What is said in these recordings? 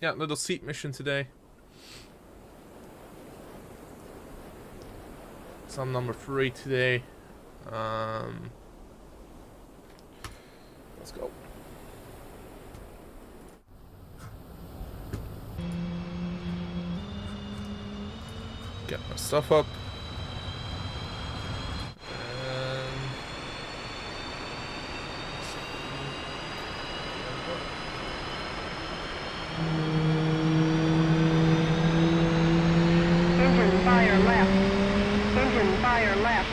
Yeah, little SEAD mission today. It's on number 3 today. Let's go. Get my stuff up. Engine fire left. Engine fire left.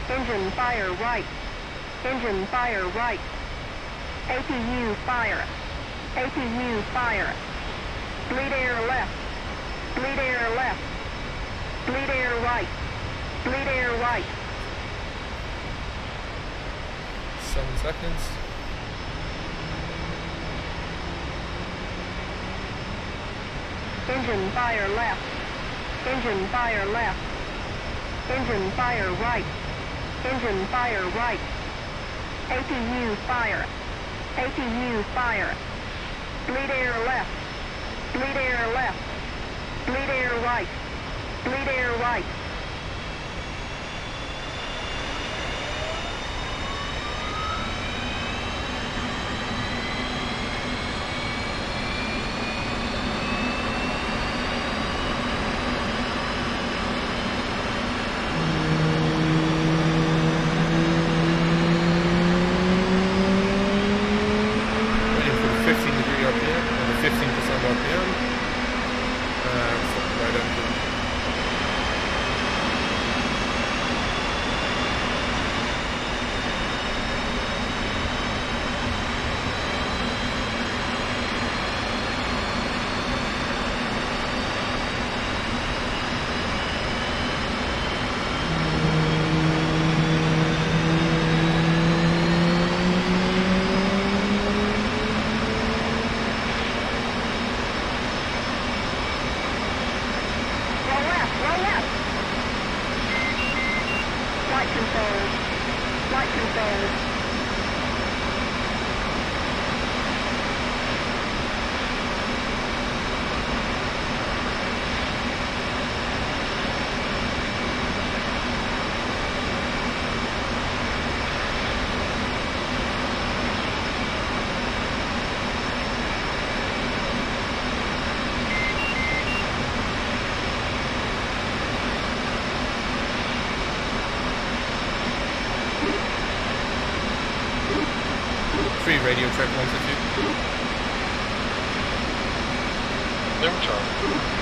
Engine fire right. Engine fire right. APU fire. APU fire. Bleed air left. Bleed air left. Bleed air right. Bleed air right. 7 seconds. Engine fire left. Engine fire left. Engine fire right. Engine fire right. APU fire. APU fire. Bleed air left. Bleed air left. Bleed air right. Bleed air right. Waiting for the 15-degree RPM, or the 15% RPM. Stop the right engine. Roll left. Roll left. Flight controls. Flight controls. Free radio check 1 to 2. Never Charlie.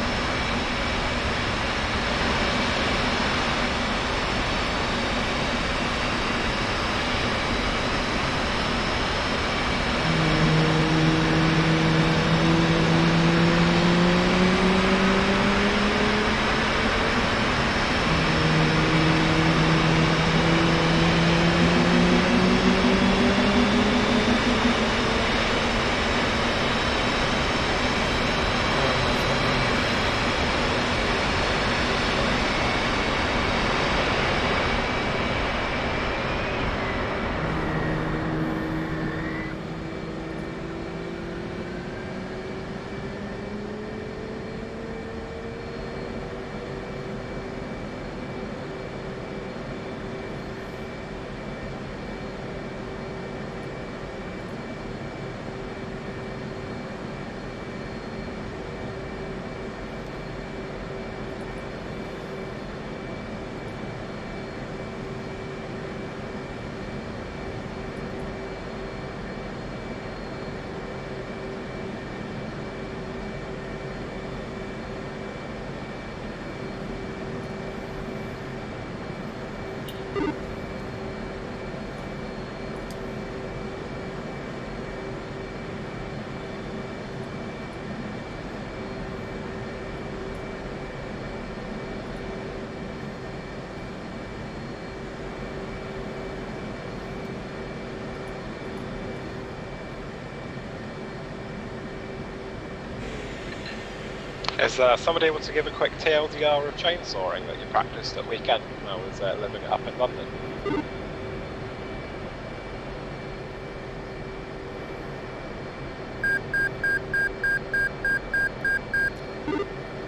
Is somebody able to give a quick TLDR of chainsawing that you practiced at weekend when I was living up in London?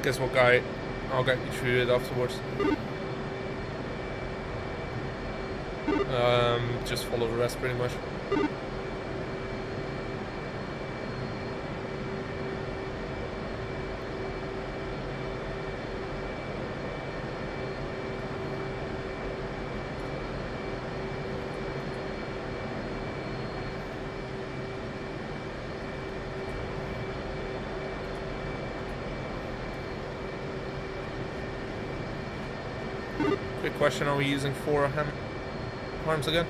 Guess what, guy? I'll get you through it afterwards. Just follow the rest pretty much. Quick question, are we using 4 arms again?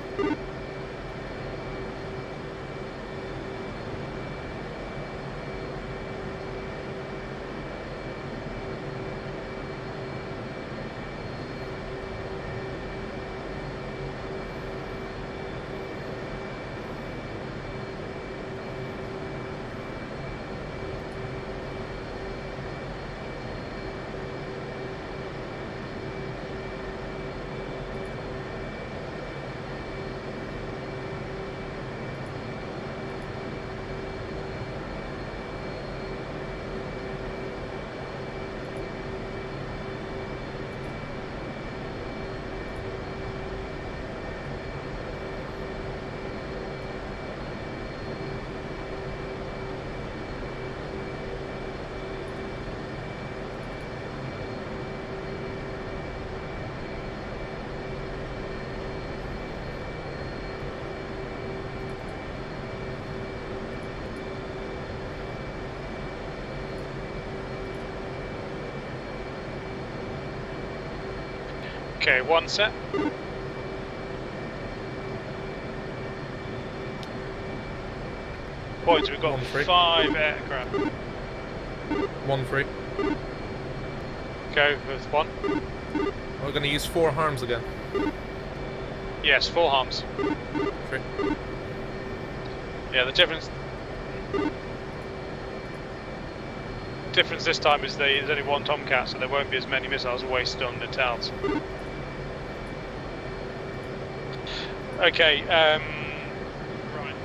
Okay, one set. Boys, we've got 5 aircraft. 1 free. Go with 1. We're going to use 4 arms again. Yes, 4 harms. Free. Yeah, the difference this time is there's only 1 Tomcat, so there won't be as many missiles wasted on the tails. Okay, right.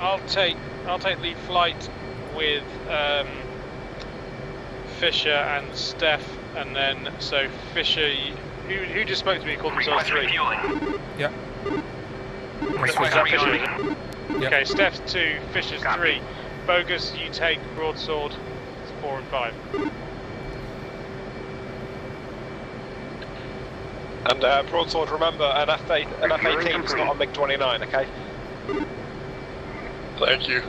I'll take lead flight with Fisher and Steph, and then so Fisher. Who just spoke to me? Called themselves 3. Yeah. Was that Fisher? Yeah. Okay, Steph's 2, Fisher's 3. Bogus, you take broadsword 4 and 5. And broadsword, remember, an F-18 is not a MiG-29, okay? Thank you.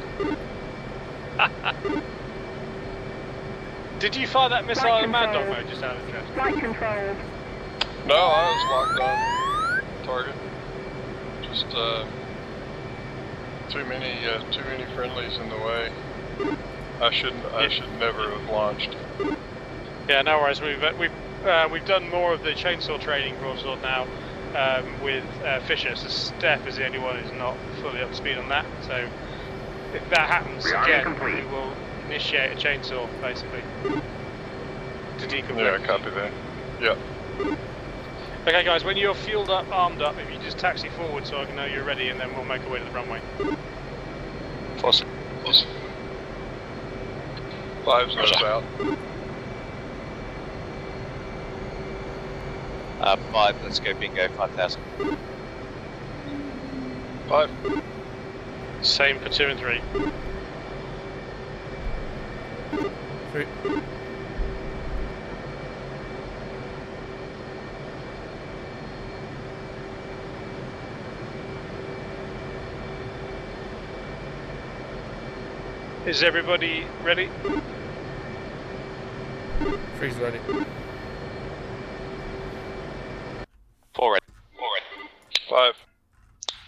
Did you fire that missile out of Mad Dog mode just out of interest? Flight control. No, I was locked on target. Just too many friendlies in the way. I should never have launched. Yeah, no worries. We've done more of the chainsaw training broadsword now with Fisher. So Steph is the only one who's not fully up to speed on that. So if that happens again, we will initiate a chainsaw basically to decompress. Yeah, copy that. Yeah. Okay, guys. When you're fueled up, armed up, if you just taxi forward so I can know you're ready, and then we'll make our way to the runway. Plus. 5's nose out. 5, let's go bingo, 5,000. 5. Same for 2 and 3. 3. Is everybody ready? 3's ready. 4 ready. 5.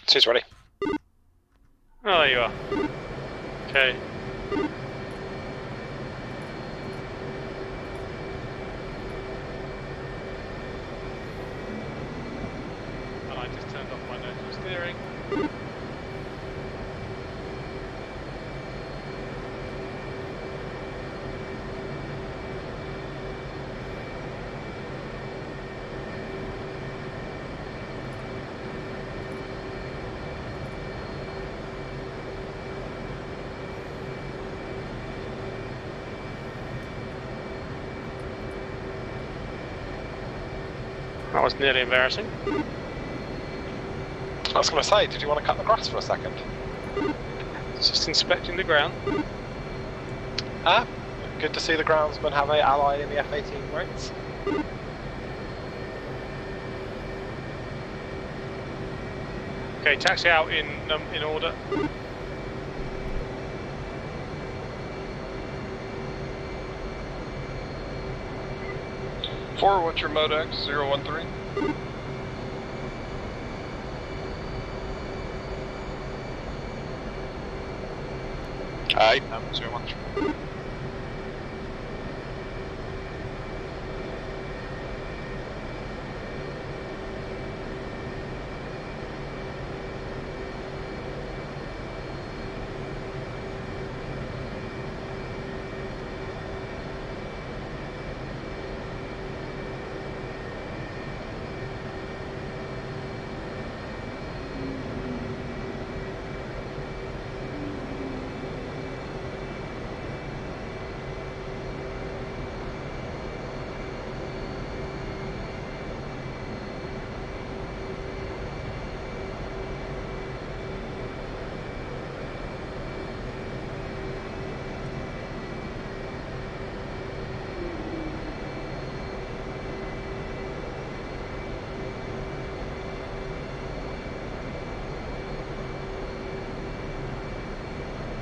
2's ready. Oh, there you are. Okay. And I just turned off my nose steering. That was nearly embarrassing. I was going to say, did you want to cut the grass for a second? Just inspecting the ground. Ah, good to see the groundsman have an ally in the F-18 ranks. Okay, taxi out in order. Forward, what's your Modex? 013? Aye, I'm 013.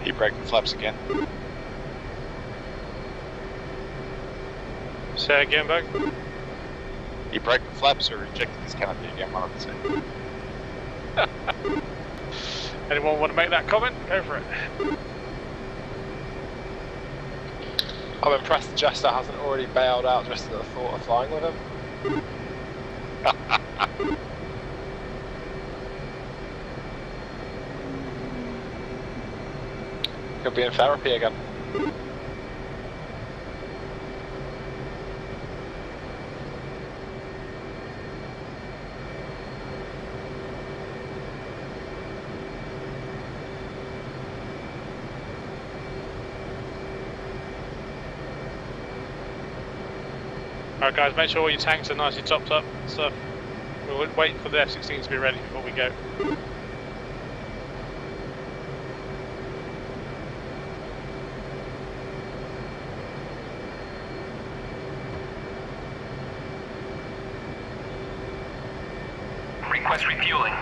He breaking flaps again. Say again, Bug. He breaking flaps or ejected his canopy again, one of the two. Anyone want to make that comment? Go for it. I'm impressed Jester hasn't already bailed out just at the thought of flying with him. Could be in therapy again. Alright guys, make sure all your tanks are nicely topped up and stuff. We'll wait for the F-16 to be ready before we go. Request refueling.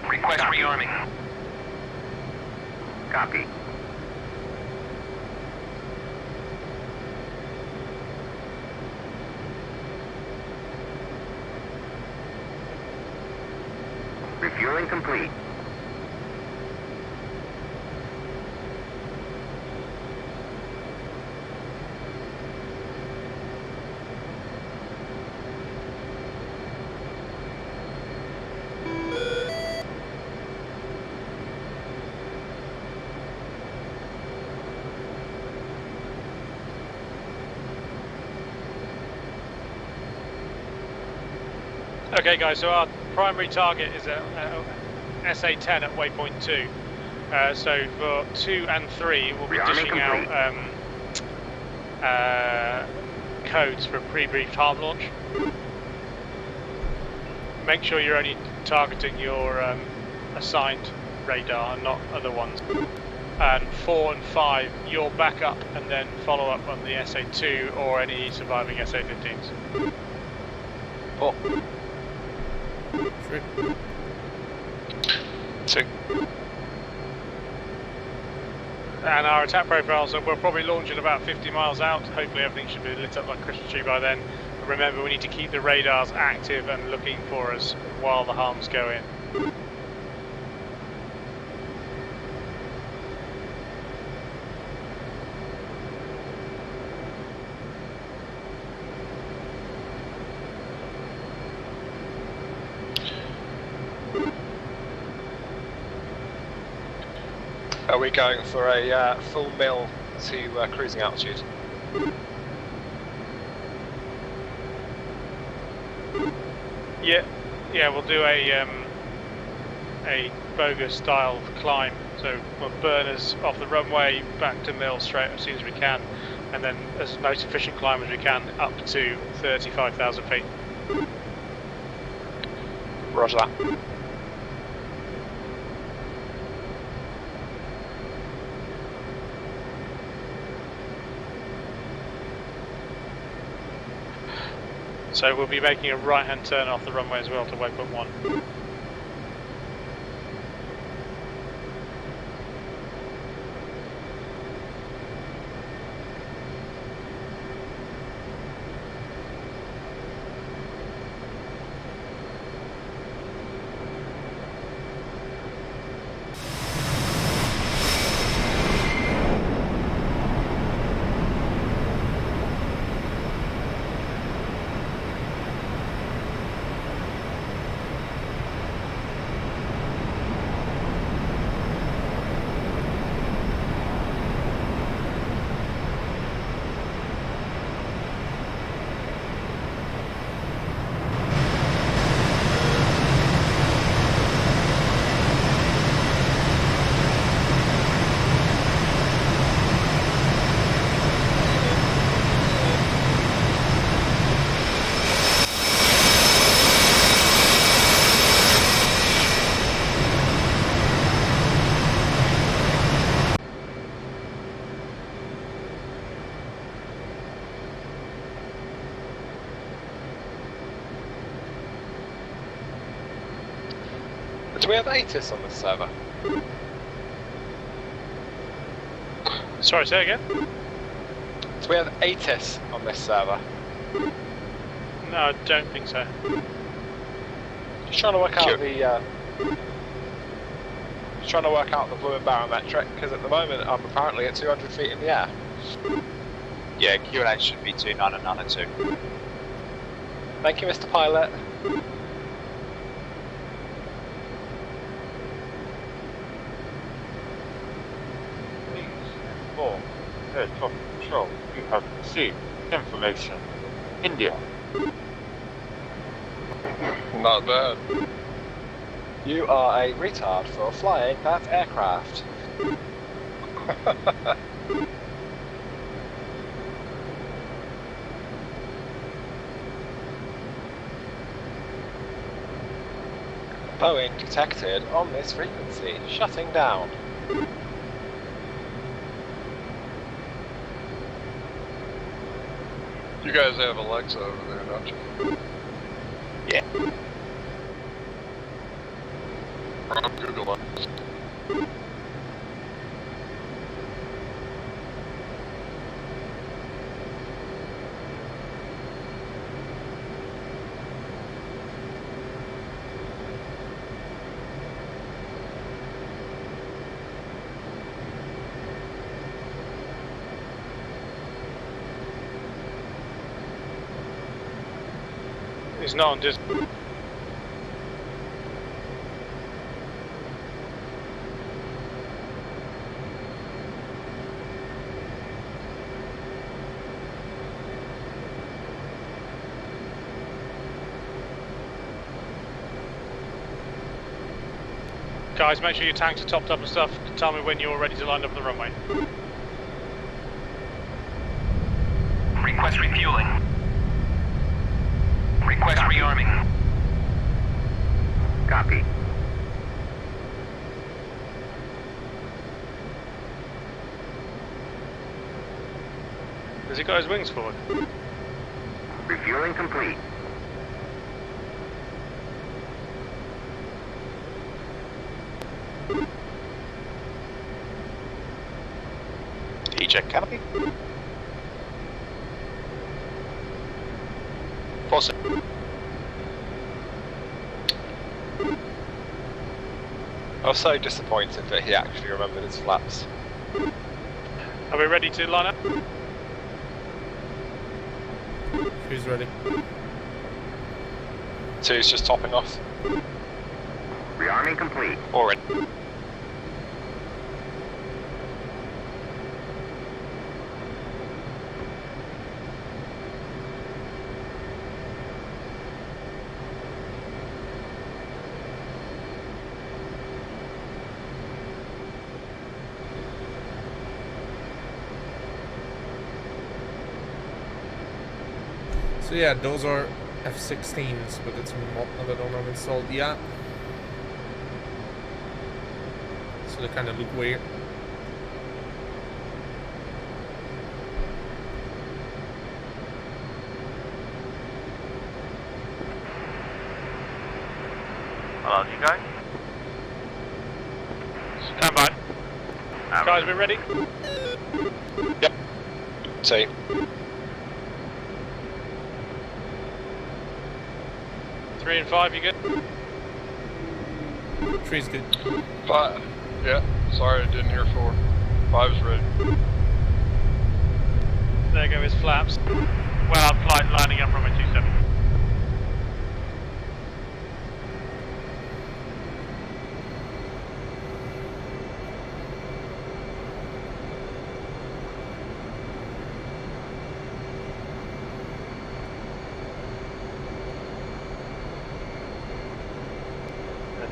Request rearming. Copy. Refueling complete. Okay guys, so our primary target is at SA-10 at waypoint 2. So for 2 and 3 we'll be dishing out codes for a pre-briefed harm launch. Make sure you're only targeting your assigned radar and not other ones. And 4 and 5 you'll back up and then follow up on the SA-2 or any surviving SA-15s. 4. 3. 2. And our attack profiles, we'll probably launch at about 50 miles out. Hopefully everything should be lit up like Christmas tree by then. But remember, we need to keep the radars active and looking for us while the harms go in. Are we going for a full mill to cruising altitude? Yeah, we'll do a bogus style climb. So we'll burn us off the runway back to mill straight as soon as we can. and then as most efficient climb as we can up to 35,000 feet. Roger that. So we'll be making a right-hand turn off the runway as well to waypoint 1. Do we have ATIS on this server? Sorry, say again? Do we have ATIS on this server? No, I don't think so. Just trying to work out the fluid barometric, because at the moment I'm apparently at 200 feet in the air. Yeah, Q&A should be 2992. Thank you, Mr. Pilot. Air traffic control, you have received information. India. Not bad. You are a retard for flying that aircraft. Boeing detected on this frequency, shutting down. You guys have Alexa over there, don't you? Yeah. Or on Google Alexa. He's not on Disney. Guys, make sure your tanks are topped up and stuff. Tell me when you're ready to line up on the runway. Request refueling. Request rearming. Copy. Has he got his wings forward? Refueling complete. Eject canopy. Faucet. I was so disappointed that he actually remembered his flaps. Are we ready to line up? Who's ready? Two's just topping off. Rearming complete. Or in. So yeah, those are F-16s, but it's not that I don't have installed yet. So they kind of look weird. Hello, you going? Stand by. Guys, we ready? Yep. See. 3 and 5, you good? 3's good. 5. Yeah. Sorry, I didn't hear 4. 5's ready. There go his flaps. Well, I'm flight lining up from a 27.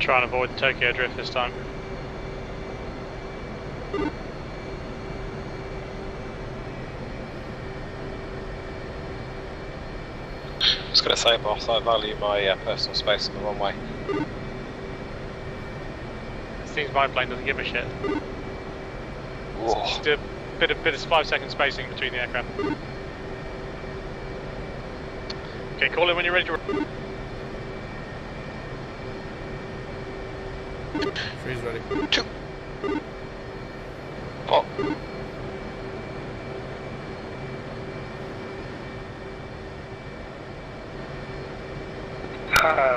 Try and avoid the Tokyo drift this time. I was going to say, boss, I value my personal space on the runway. It seems my plane doesn't give a shit. Whoa. Just a bit of 5-second spacing between the aircraft. Okay, call in when you're ready to. 3's ready. 2. 4.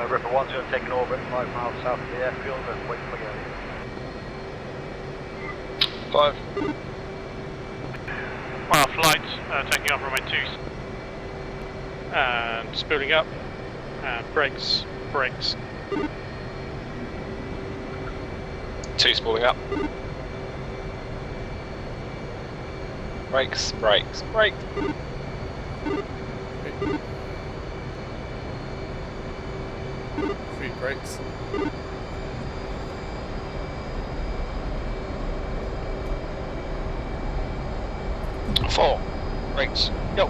Ripper 1's going to take an orbit 5 miles south of the airfield and wait for you. 5. Well, flight taking off runway 2. And spooling up. Brakes. 2 spooling up. Brakes. 3 brakes. Four. Brakes. Go.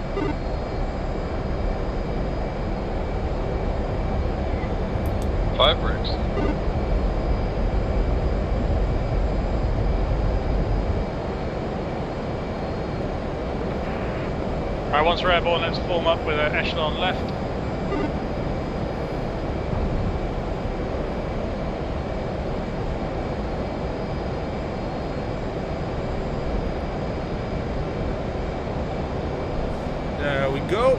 5 brakes. Alright, once we're airborne, let's form up with an echelon left. There we go.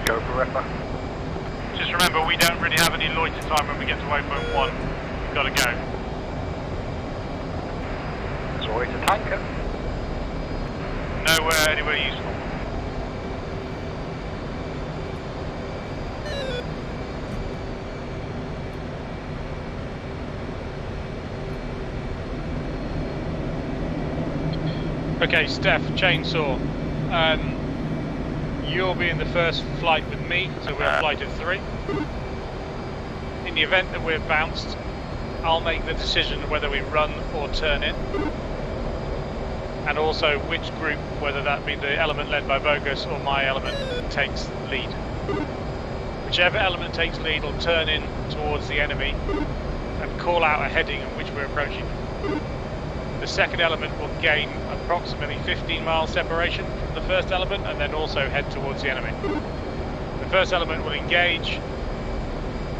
Go for Ripper. Just remember, we don't really have any loiter time when we get to waypoint 1. We've got to go. There's always a tanker. Nowhere anywhere useful. Okay, Steph, chainsaw. You'll be in the first flight with me, so we're on flight of 3. In the event that we're bounced, I'll make the decision whether we run or turn in. And also which group, whether that be the element led by Bogus or my element, takes lead. Whichever element takes lead will turn in towards the enemy and call out a heading on which we're approaching. The second element will gain approximately 15 miles separation from the first element and then also head towards the enemy. The first element will engage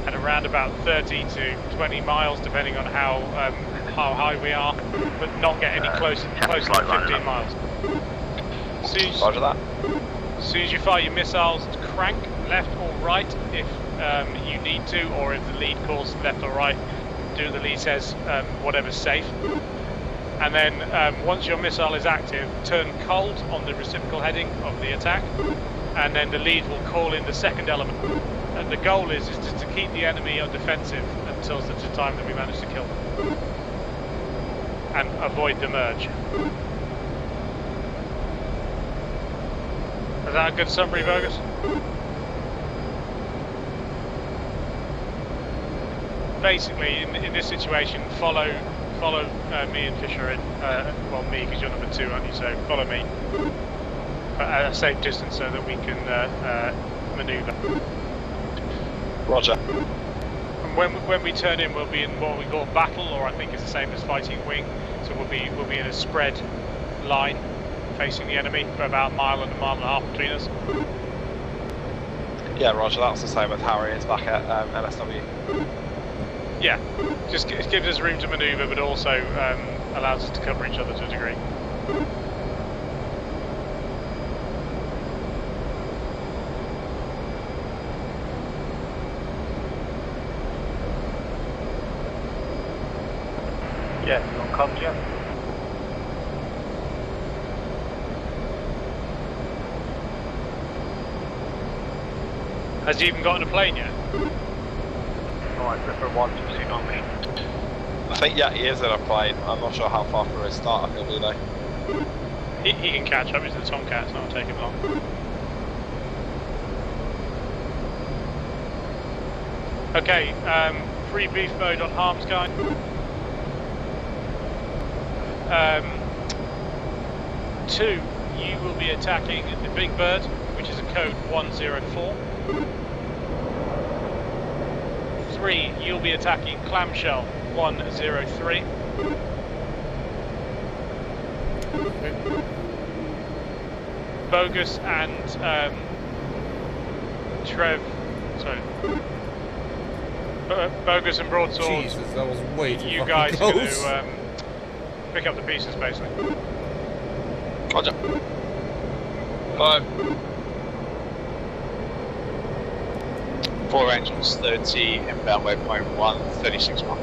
at around about 30 to 20 miles depending on how high we are, but not get any closer than 15 miles. Roger that. As soon as you fire your missiles, crank left or right if you need to, or if the lead calls left or right, do the lead says whatever's safe. And then once your missile is active, turn cold on the reciprocal heading of the attack, and then the lead will call in the second element. And the goal is just to keep the enemy on defensive until such a time that we manage to kill them. And avoid the merge. Is that a good summary, Bogus? Basically, in this situation, follow me and Fisher in. Well, me, because you're number 2, aren't you? So follow me at a safe distance so that we can manoeuvre. Roger. And when we turn in, we'll be in what we call battle, or I think it's the same as fighting wing. So we'll be in a spread line facing the enemy for about a mile and a half between us. Yeah, Roger. That was the same with Harry is back at LSW. Yeah, just gives us room to manoeuvre, but also allows us to cover each other to a degree. Yeah, you on comms yet? Has he even gotten a plane yet? Alright, Ripper 1, you've seen on me. I think, yeah, he is in a plane. I'm not sure how far through his startup he'll be though. He can catch up, he's the Tomcat, so it'll take him long. Okay, free beef mode on harms guy. 2, you will be attacking the Big Bird, which is a code 104. 3, you'll be attacking Clamshell 103. Okay. Bogus and Bogus and Broadsword. Jesus, that was way too You fucking guys are going close. to pick up the pieces, basically. Roger. 5. 4 Angels 30, inbound waypoint 136 1.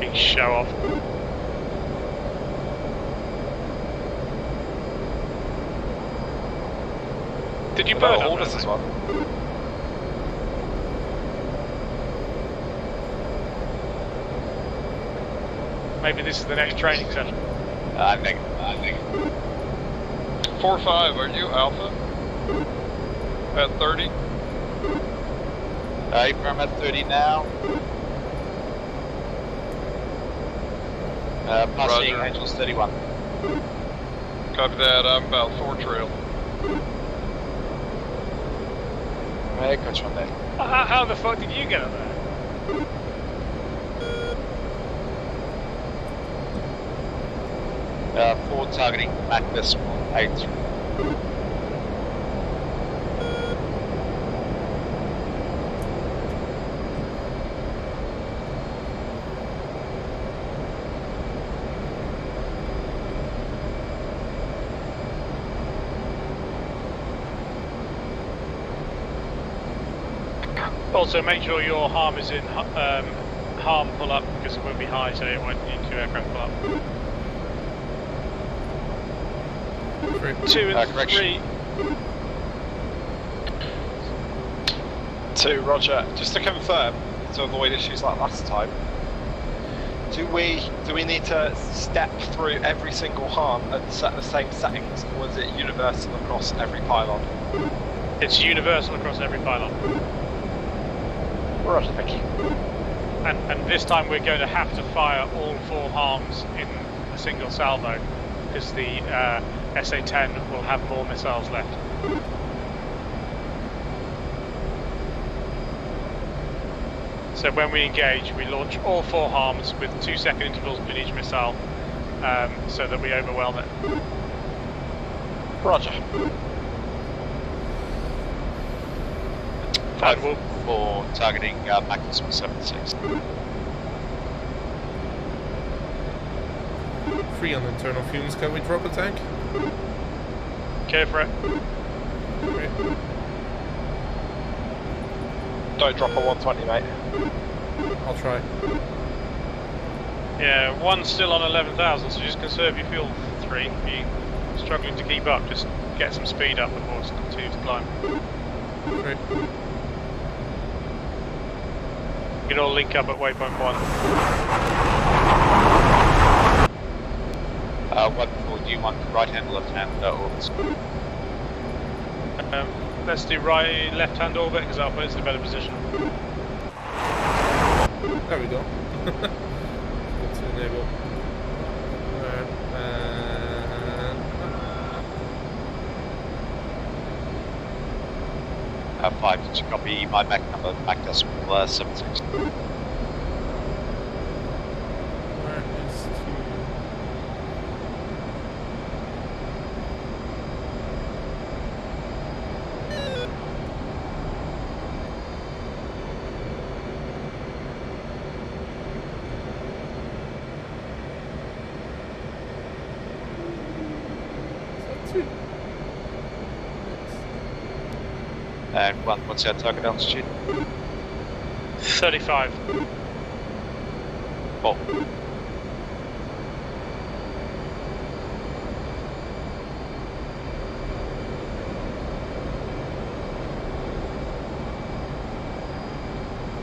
Big show off. Did you burn all up this as well? Maybe this is the next training session. Negative. 4-5, are you Alpha? At 30? I'm at 30 now. Passing Roger. Angels 31. Copy that, I'm about 4 trail. Hey, coach one there. How the fuck did you get up there? 4 targeting Mac Decimal 83. Also, make sure your harm is in harm pull up because it will be high, so it won't need 2 aircraft pull up. 2 and 3. 2, Roger. Just to confirm, to avoid issues like last time, do we need to step through every single harm and set the same settings, or is it universal across every pylon? It's universal across every pylon. Roger, thank you. And this time we're going to have to fire all 4 harms in a single salvo because the SA-10 will have more missiles left. So when we engage, we launch all 4 harms with 2-second intervals between each missile so that we overwhelm it. Roger. 5 for targeting Mac Decimal 76. 3 on internal fumes. Can we drop a tank? Okay for it. Great. Don't drop a 120, mate. I'll try. Yeah, one's still on 11,000, so just conserve your fuel. 3. If you're struggling to keep up, just get some speed up before it's continue to climb. Great. You can all link up at waypoint 1. What do you want? Right hand, left hand, orbits? Let's do right, left hand orbit because that'll put us in a better position. There we go. Good to enable. 5, did you copy my Mac number? Mac decimal 76. Where is to? And what's your target altitude? 35. Oh.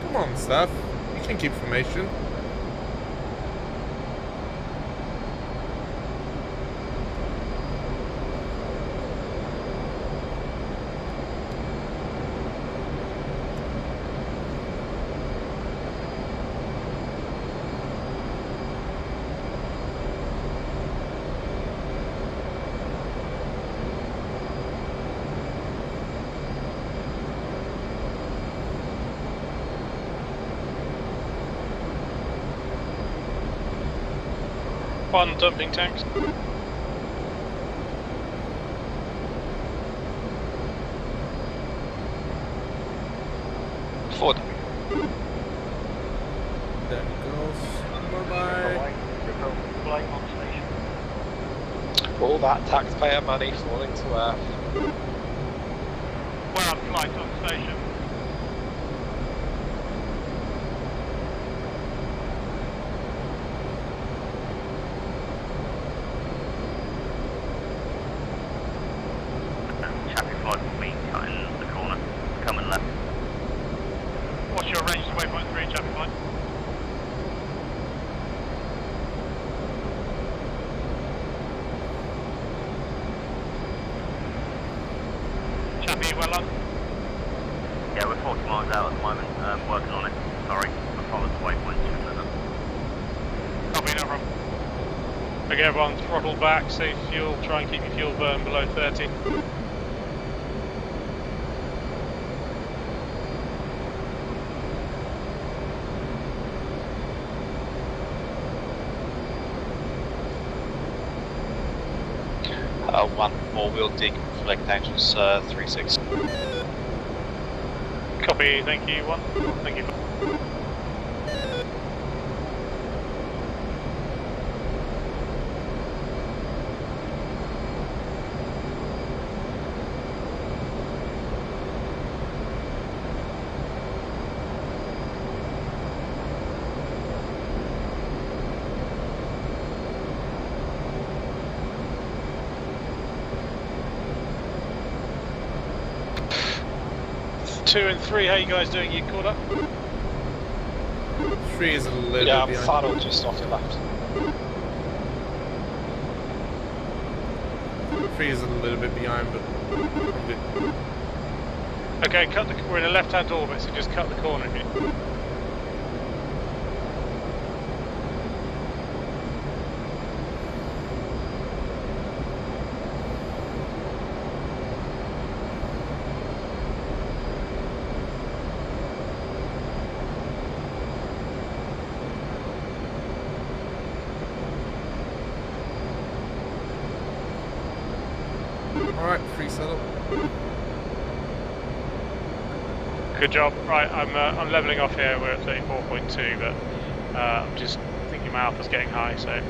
Come on, Steph. You can keep formation. One dumping tanks. Four. There it goes. Bye-bye. Flight on station. All that taxpayer money falling to earth. We're on flight on station. Traffic flight will be cutting the corner. Coming left. What's your range to waypoint 3, traffic flight? Chappie, well on? Yeah, we're 40 miles out at the moment. Working on it. Sorry, I followed the waypoint. Copy, no problem. Okay, everyone, throttle back, save fuel, try and keep your fuel burn below 30. One four-wheel deconflict angels 36. Copy, thank you, 1. Thank you. 2 and 3, how you guys doing? You caught up? 3 is a little Yeah, bit I'm behind. funneled just off your left. 3 is a little bit behind, but I'm good. Okay, we're in a left-hand orbit, so just cut the corner if you... Alright, 3 settle. Good job. Right, I'm levelling off here. We're at 34.2, but I'm just thinking my alpha's getting high, so...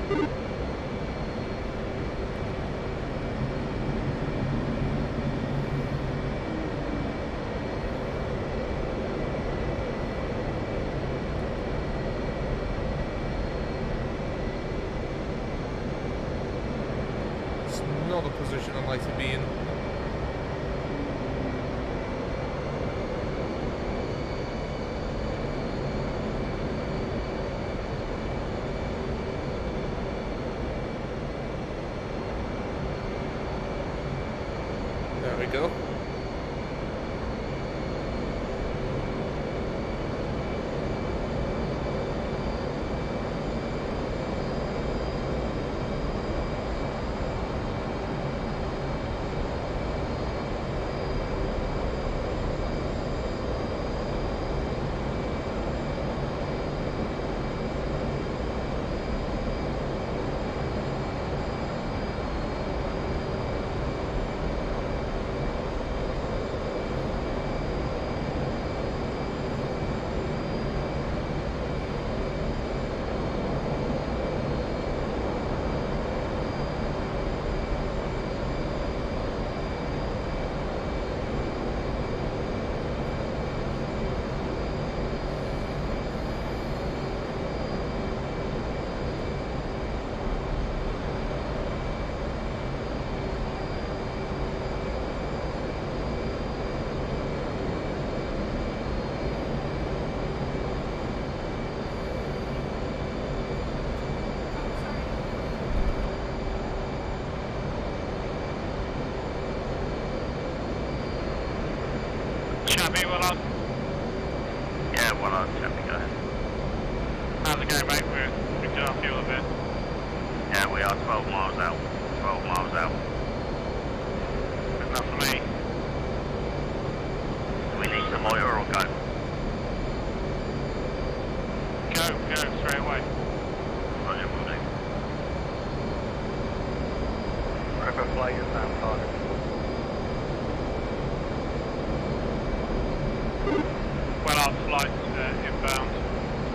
not a position I'd like to be in. There we go. Chappy, well on. Yeah, well on, Chappy, go ahead. How's it going, mate? We've done our fuel a bit. Yeah, we are 12 miles out. 12 miles out. Good enough for me. Do we need some oil or go? Go straight away. Roger, will do. River flag is now target. Well on flight inbound.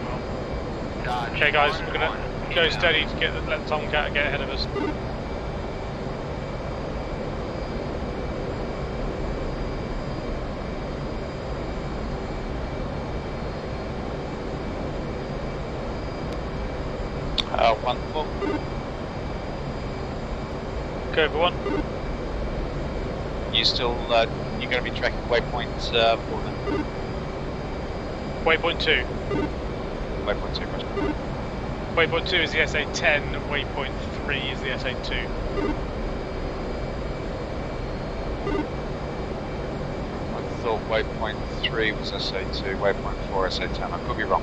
Well. Okay guys, we're gonna go steady to let Tomcat get ahead of us. Wonderful. Go for one. You still, you're going to be tracking waypoint 4 then? Waypoint 2. Waypoint 2, Roger. Waypoint 2 is the SA-10, waypoint 3 is the SA-2. I thought waypoint 3 was SA2, waypoint 4 SA10. I could be wrong.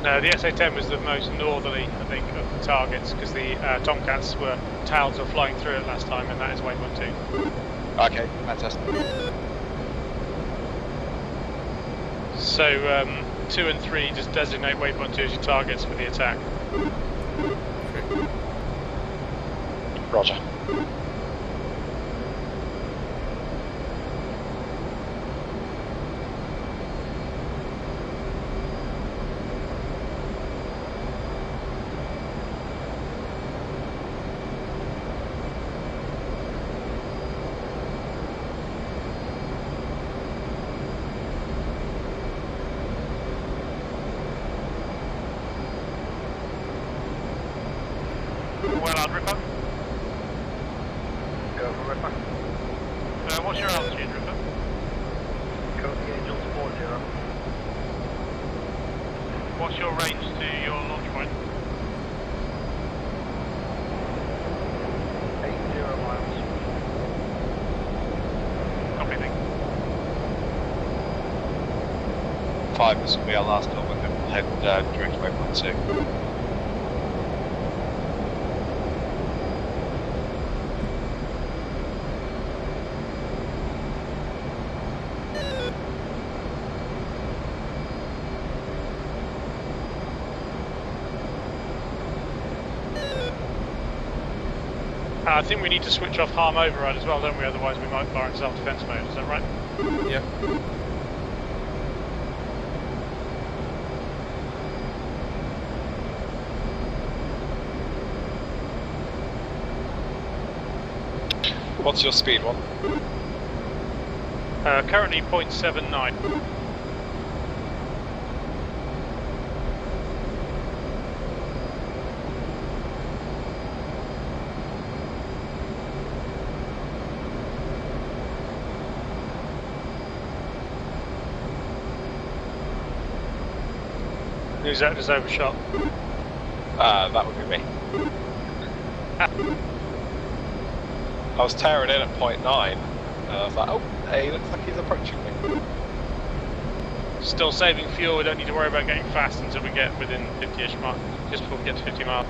No, the SA-10 was the most northerly, I think, of the targets, because the Tomcats tails were flying through it last time, and that is waypoint 2. Okay, fantastic. So 2 and 3 just designate waypoint 2 as your targets for the attack. Roger. Well on, Ripper. Go for Ripper. What's your altitude, Ripper? Cody Angels 40. What's your range to your launch point? 80 miles. Copy, mate. 5 this will be our last call, and then we'll head direct to waypoint 2. I think we need to switch off harm override as well, don't we? Otherwise we might fire in self-defense mode, is that right? Yeah. What's your speed one? Currently 0.79. Who's that just overshot? That would be me. I was tearing in at 0.9, and I was like, oh, hey, looks like he's approaching me. Still saving fuel, we don't need to worry about getting fast until we get within 50-ish miles, just before we get to 50 miles.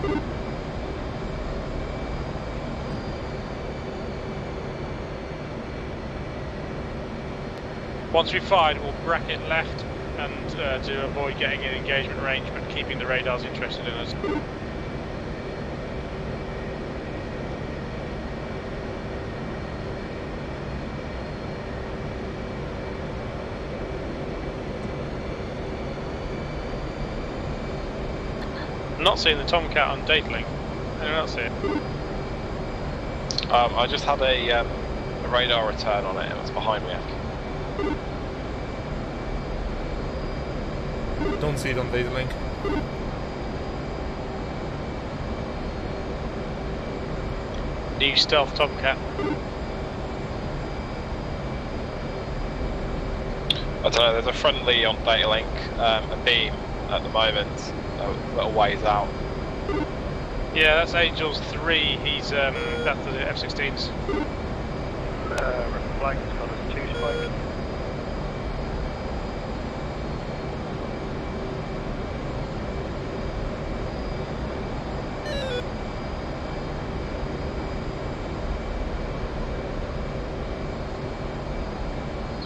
Once we've fired, we'll bracket left and to avoid getting in engagement range, but keeping the radars interested in us. I'm not seeing the Tomcat on data link. Anyone else see it? I just had a radar return on it, and it's behind me. Don't see it on data link. New stealth Tomcat. I don't know, there's a friendly on data link, a beam at the moment, a little ways out. Yeah, that's Angels 3, he's, that's the F-16s. Flank's got us 2 spikes.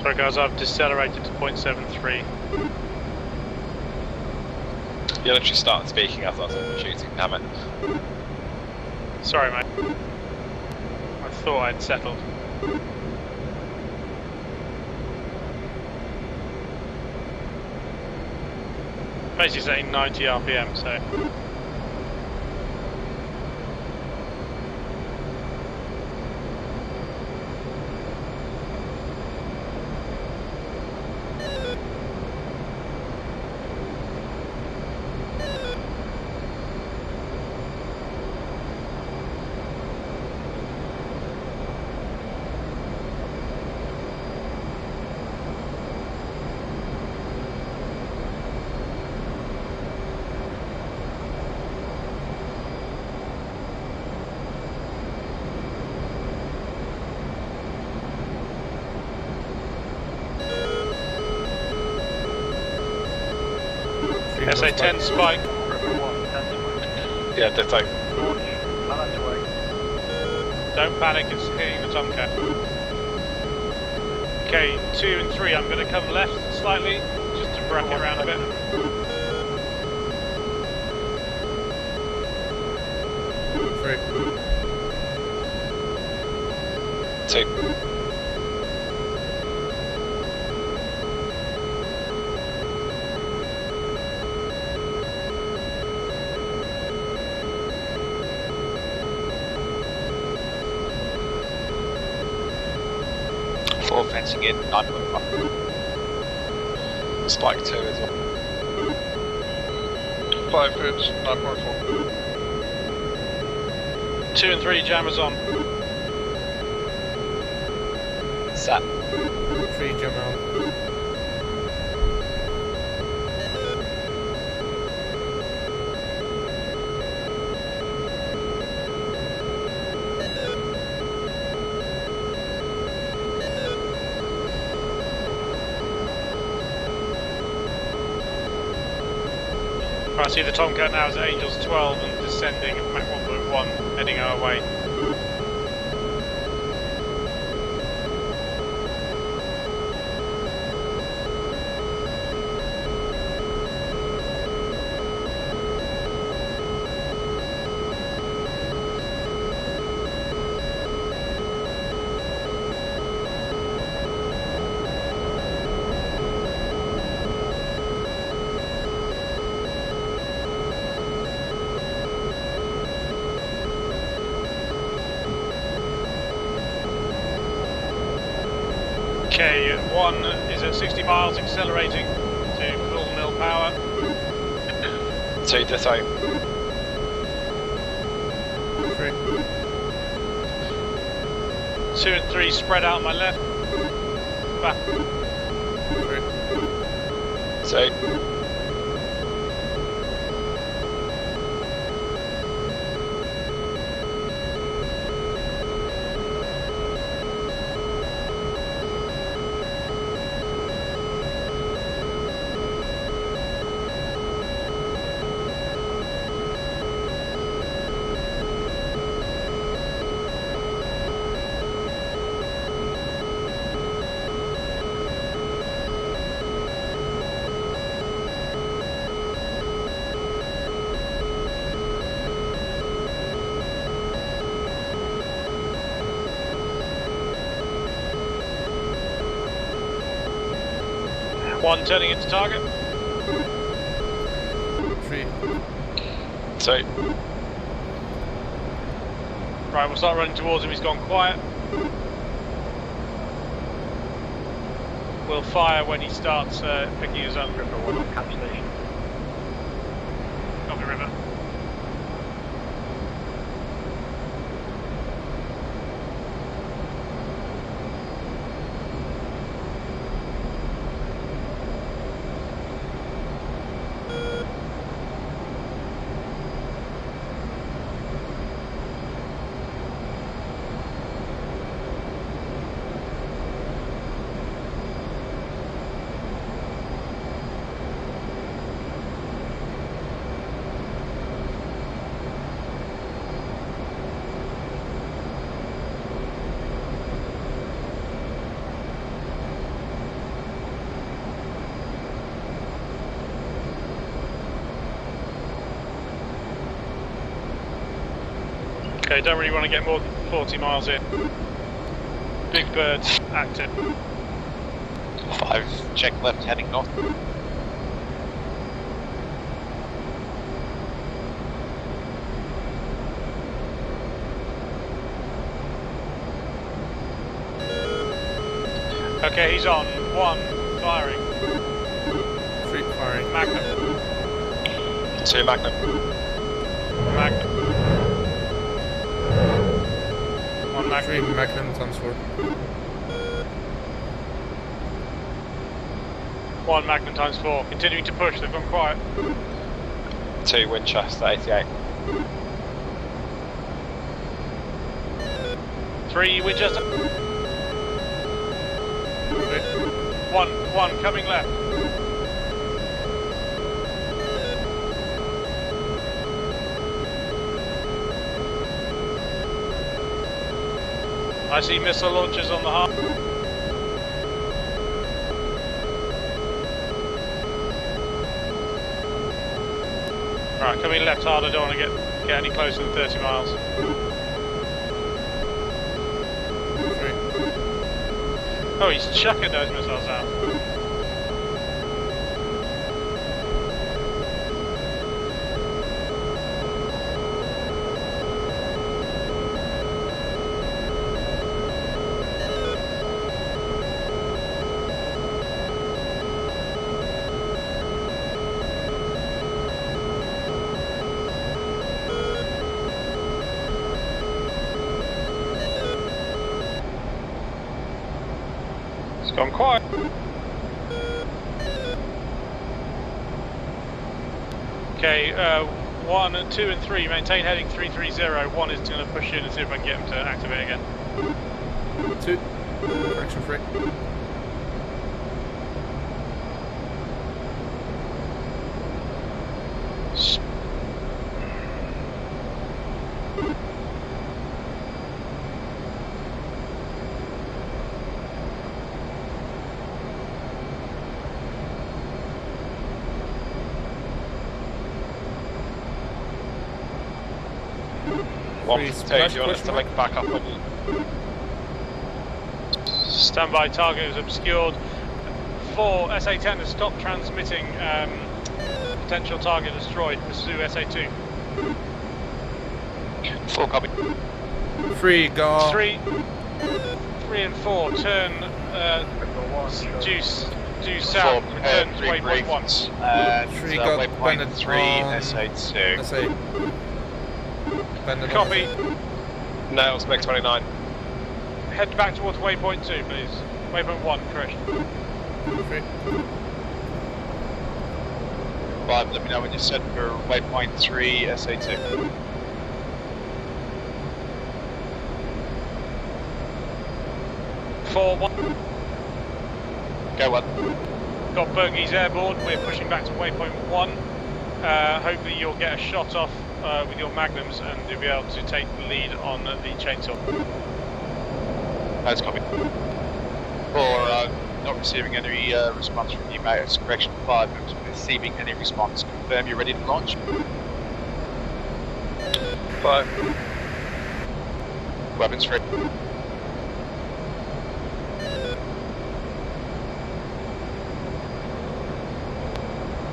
Sorry guys, I've decelerated to 0.73. You literally started speaking as I was shooting, damn it. Sorry mate. I thought I'd settled. Basically saying 90 RPM, so... SA-10 spike. Yeah, ditto. Don't panic, it's hitting the Tomcat. Okay, 2 and 3, I'm going to come left slightly, just to bracket around a bit. Two. Four fencing in, 9.5. Spike 2 as well. 5 hits, 9.4. 2 and 3, jammers on. Set. 3 jammer on. I see the Tomcat now is at Angels 12 and descending at Mach 1.1, heading our way. Okay, 1 is at 60 miles, accelerating to full mill power. 2 ditto. 3. 2 and 3 spread out on my left. Back. 3. 2. One turning into target. 3. 2. Right, we'll start running towards him. He's gone quiet. We'll fire when he starts picking us up. River 1 on catch station. Copy, River. Okay, don't really want to get more than 40 miles in. Big birds active. 5, check left heading north. Okay, he's on. 1, firing. 3 firing. Magnum. 2 Magnum. Magnum. 1 3 Magnum. Magnum times 4. 1 Magnum times 4. Continuing to push, they've gone quiet. 2 Winchester 88. 3 Winchester. 1 coming left. I see missile launchers on the harbour. Right, coming left hard, I don't want to get any closer than 30 miles. 3. Oh, he's chucking those missiles out. It's gone quiet. Okay, 1, 2 and 3, maintain heading 330. 1 is going to push in and see if I can get him to activate again. 2. Correction 3. Do you want us to link back up on you? Standby target is obscured. 4, SA-10 has stopped transmitting. Potential target destroyed. Pursue SA-2. 4 copy. 3 go. 3 and 4 turn 1. Due south, return to three waypoint 1. briefs and Three got waypoint Bennett 3 on- SA2. Let's say. Bennett Copy. Nails, MiG 29. Head back towards waypoint 2, please. Waypoint 1, correct. Three. 5, let me know when you're set for waypoint 3 SA2. Four, 1. Go 1. Got bogies airborne. We're pushing back to waypoint 1. Hopefully you'll get a shot off with your magnums and you'll be able to take the lead on the chainsaw. That's copy. 4, not receiving any response from you, mate. It's correction 5, not receiving any response. Confirm you're ready to launch. 5. Weapons ready.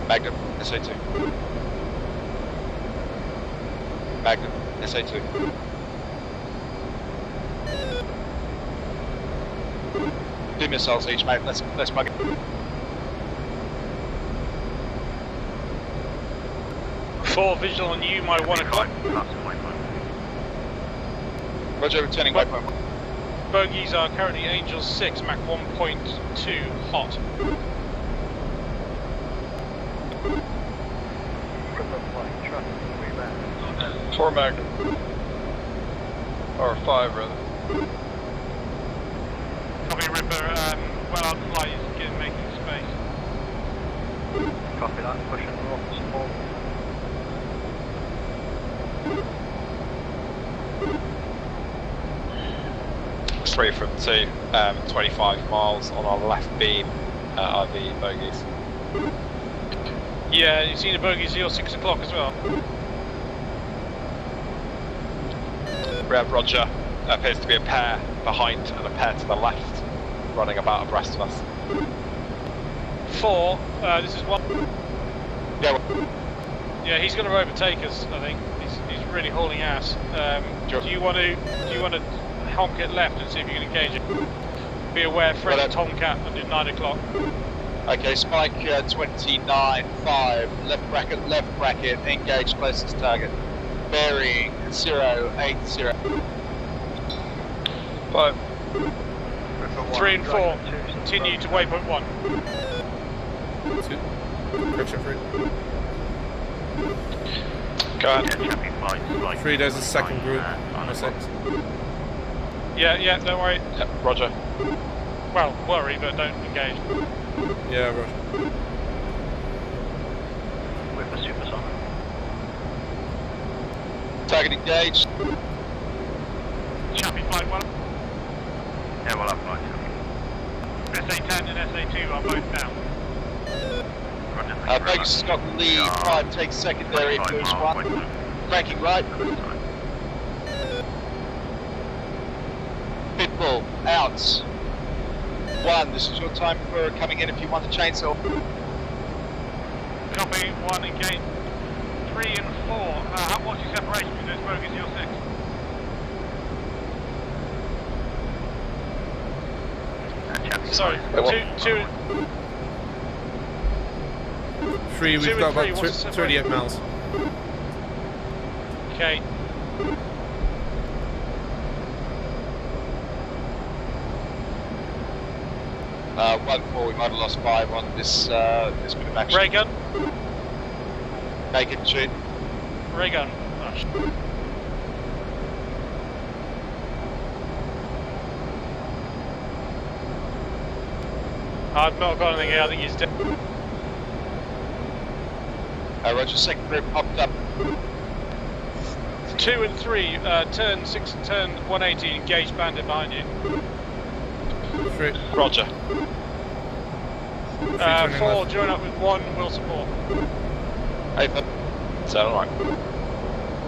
Magnum, SA2. Magnum, SA2. Two missiles each, mate. Let's mug it. Four, visual on you, my 1 o'clock. Roger, returning waypoint 1. Bogies are currently Angel 6, Mach 1.2, hot. Ripper flight, traffic, 3 back. 4 Magnum. Or 5 rather. Copy, Ripper, well out flight is making space. Copy that, pushing north to support. Three from 2, 25 miles on our left beam are the bogies. Yeah, you see the bogies here, 6 o'clock as well. Rev, roger. Appears to be a pair behind and a pair to the left, running about abreast of us. 4, this is 1. Go. Yeah, he's going to overtake us, I think. He's really hauling ass. Sure. Do you want to honk it left and see if you can engage it? Be aware, Fred Well, Tomcat under 9 o'clock. Okay, spike 29, 5, left bracket, engage closest target. Bearing 080. 5. Ripper 1, 3 and 4, Dragon 2, continue to waypoint 1. 2. Correction 3. Go ahead. Traffic flight. 3, there's a second group on 6. Yeah, don't worry. Yep, roger. Well, worry, but don't engage. Yeah, Roger. Ripper supersonic. Target engaged. Chappy flight 1. Yeah, well, I've flight. SA10 and SA2 are both down. Vegas has got the lead. 5 takes secondary, moves 1. Cranking right. Pitbull out. 1, this is your time for coming in if you want the chainsaw. Copy, 1 engage. 3 and 4. What's your separation between those bogies? You're 6. Sorry, 2. 3, Two we've and got three, about what's the 38 miles. Okay. Uh, 1-4, we might have lost 5 on this this bit of action. Ray gun. Naked shoot. Ray gun. Oh, I've not got anything here, I think he's dead. Roger, second group popped up. 2 and 3, turn 6, turn 180, engage bandit behind you. 3. Roger. 4, join up with 1, will support. Hey, Is that alright?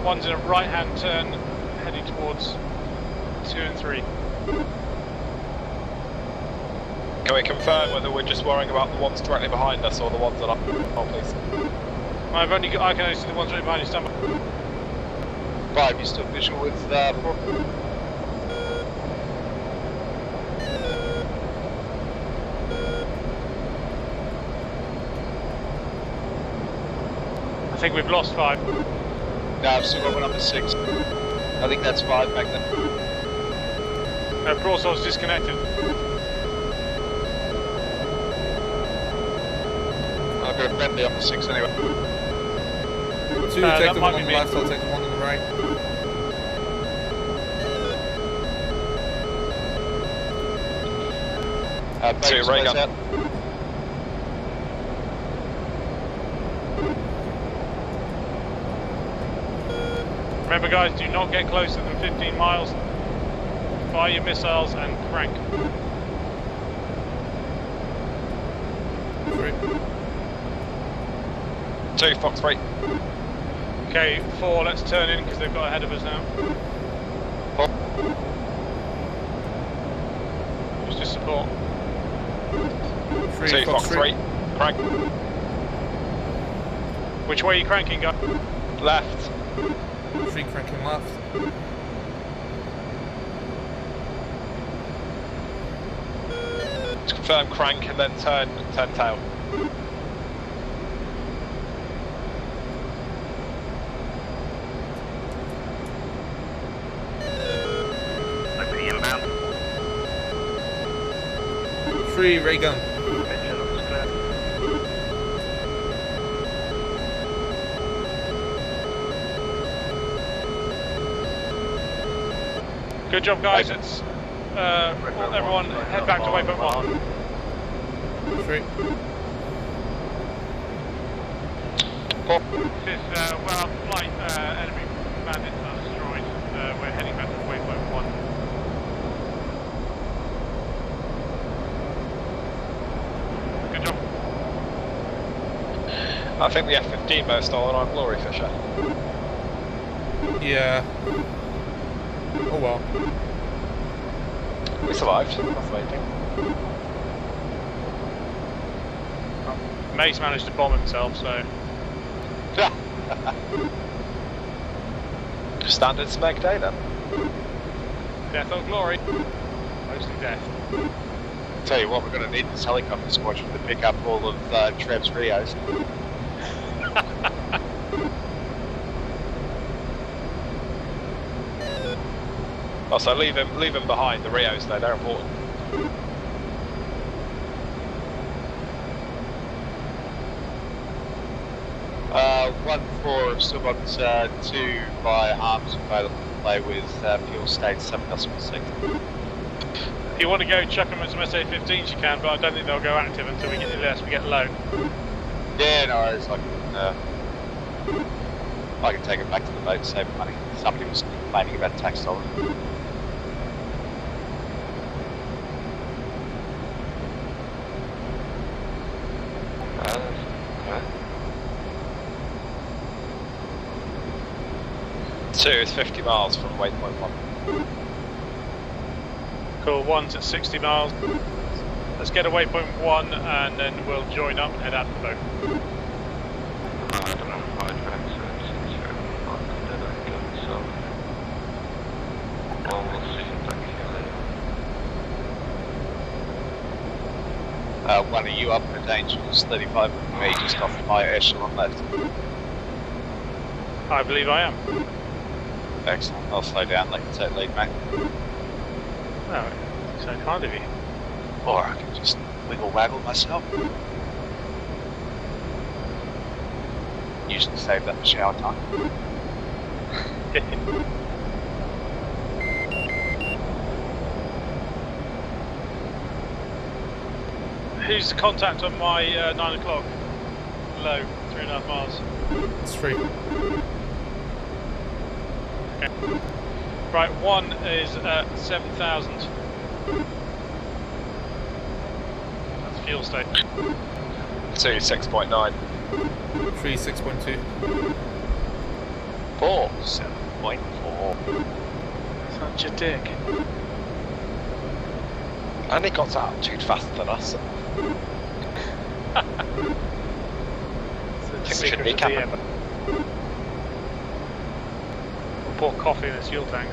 1's in a right hand turn, heading towards 2 and 3. Can we confirm whether we're just worrying about the ones directly behind us or the ones that are... Oh, please. I can only see the ones right behind you, stand by. 5, you still visual with 4? think we've lost 5. No, I've still got one number 6. I think that's 5 back there. Broadside's disconnected. I've got a friendly on the 6 anyway. 2, that take the might one on be the me. left, I'll take the one on the right. Two, ray gun. Out. Remember guys, do not get closer than 15 miles. Fire your missiles and crank. 3. 2, Fox 3. Okay, 4, let's turn in because they've got ahead of us now. Just to support. 3, 2, Fox 3. Crank. Which way are you cranking, guys? Left. 3 cranking left. To confirm crank and then turn tail. OP inbound. 3, ray gun. Engine looks clear. Good job guys, it's everyone head back to waypoint 1. 3. Fifth, well, flight enemy bandits are destroyed. We're heading back to waypoint 1. Good job. I think the F-15 may have stolen our glory, Fisher. Yeah. Oh well. We survived, that's the main thing. Mace managed to bomb himself, so Standard SMEG day then. death or glory. Mostly death. Tell you what, we're going to need this helicopter squadron to pick up all of Trev's Rios. Oh, so leave him behind, the Rios though, they're important. One for still got 2 by arms available to play with fuel state 7.6. If you want to go chuck them at some SA-15s you can, but I don't think they'll go active until we get low. Yeah, no worries. I can take it back to the boat and save money. Somebody was complaining about tax dollars. Two is 50 miles from waypoint 1. Cool, 1's at 60 miles. Let's get a waypoint 1 and then we'll join up and head out to the boat. One of you up for Dangerous 35 with me just off my echelon left. I believe I am. Excellent. I'll slow down, let you take lead, mate. No, so kind of you. Or I can just wiggle waggle myself. Usually save that for shower time. Who's the contact on my 9 o'clock? Low, 3.5 miles. It's 3. Okay. Right, 1 is at 7,000. That's fuel station. 2, 6.9. 3, 6.2. 4, 7.4. Such a dick. And he got to altitude faster than us. I think we should recap him. We'll pour coffee in his fuel tank.